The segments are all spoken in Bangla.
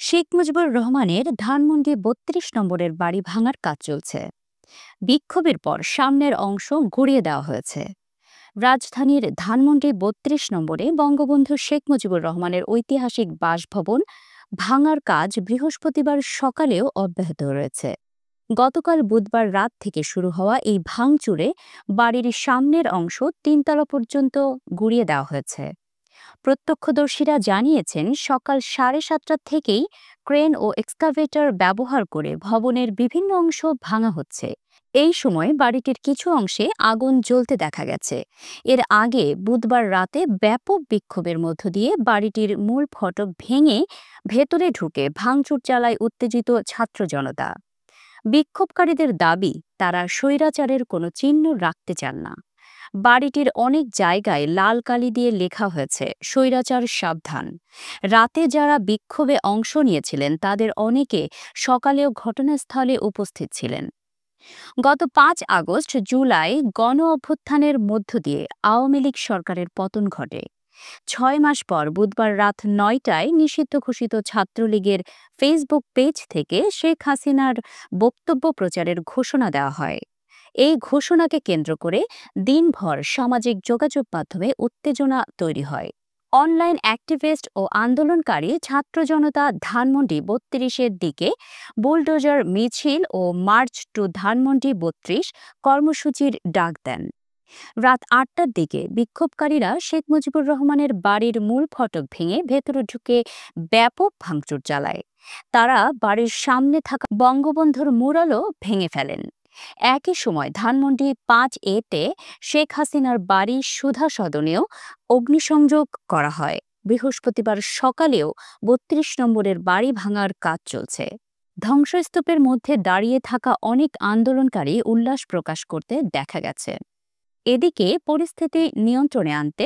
শেখ মুজিবুর রহমানের ধানমন্ডি ৩২ নম্বরের বাড়ি ভাঙার কাজ চলছে। বিক্ষোভের পর সামনের অংশ গুঁড়িয়ে দেওয়া হয়েছে। রাজধানীর ধানমন্ডি ৩২ নম্বরে বঙ্গবন্ধু শেখ মুজিবুর রহমানের ঐতিহাসিক বাসভবন ভাঙার কাজ বৃহস্পতিবার সকালেও অব্যাহত রয়েছে। গতকাল বুধবার রাত থেকে শুরু হওয়া এই ভাঙচুরে বাড়ির সামনের অংশ ৩ তলা পর্যন্ত গুঁড়িয়ে দেওয়া হয়েছে। প্রত্যক্ষদর্শীরা জানিয়েছেন, সকাল ৭:৩০ থেকেই ক্রেন ও এক্সকাভেটর ব্যবহার করে ভবনের বিভিন্ন অংশ ভাঙা হচ্ছে। এই সময় বাড়িটির কিছু অংশে আগুন জ্বলতে দেখা গেছে। এর আগে বুধবার রাতে ব্যাপক বিক্ষোভের মধ্য দিয়ে বাড়িটির মূল ফটক ভেঙে ভেতরে ঢুকে ভাঙচুর চালায় উত্তেজিত ছাত্র জনতা। বিক্ষোভকারীদের দাবি, তারা স্বৈরাচারের কোনো চিহ্ন রাখতে চান না। বাড়িটির অনেক জায়গায় লাল কালি দিয়ে লেখা হয়েছে, স্বৈরাচার সাবধান। রাতে যারা বিক্ষোভে অংশ নিয়েছিলেন তাদের অনেকে সকালেও ঘটনাস্থলে উপস্থিত ছিলেন। গত ৫ আগস্ট জুলাই গণ অভ্যুত্থানের মধ্য দিয়ে আওয়ামী লীগ সরকারের পতন ঘটে। ৬ মাস পর বুধবার রাত ৯টায় নিষিদ্ধ ঘোষিত ছাত্রলীগের ফেসবুক পেজ থেকে শেখ হাসিনার বক্তব্য প্রচারের ঘোষণা দেওয়া হয়। এই ঘোষণাকে কেন্দ্র করে দিনভর সামাজিক যোগাযোগ মাধ্যমে উত্তেজনা তৈরি হয়। অনলাইন অ্যাক্টিভিস্ট ও আন্দোলনকারী ছাত্র জনতা ধানমন্ডি ৩২-এর দিকে বুলডোজার মিছিল ও মার্চ টু ধানমন্ডি ৩২ কর্মসূচির ডাক দেন। রাত ৮টার দিকে বিক্ষোভকারীরা শেখ মুজিবুর রহমানের বাড়ির মূল ফটক ভেঙে ভেতরে ঢুকে ব্যাপক ভাঙচুর চালায়। তারা বাড়ির সামনে থাকা বঙ্গবন্ধুর মুরালও ভেঙে ফেলেন। একই সময় ধানমন্ডি ৫A-তে শেখ হাসিনার বাড়ি সুধা সদনেও অগ্নিসংযোগ করা হয়। বৃহস্পতিবার সকালেও ৩২ নম্বরের বাড়ি ভাঙার কাজ চলছে। ধ্বংসস্তূপের মধ্যে দাঁড়িয়ে থাকা অনেক আন্দোলনকারী উল্লাস প্রকাশ করতে দেখা গেছে। এদিকে পরিস্থিতি নিয়ন্ত্রণে আনতে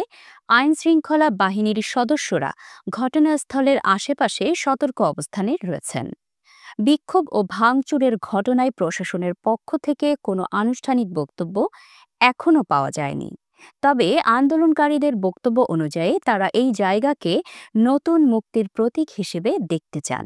আইনশৃঙ্খলা বাহিনীর সদস্যরা ঘটনাস্থলের আশেপাশে সতর্ক অবস্থানে রয়েছেন। বিক্ষোভ ও ভাঙচুরের ঘটনায় প্রশাসনের পক্ষ থেকে কোনো আনুষ্ঠানিক বক্তব্য এখনও পাওয়া যায়নি। তবে আন্দোলনকারীদের বক্তব্য অনুযায়ী তারা এই জায়গাকে নতুন মুক্তির প্রতীক হিসেবে দেখতে চান।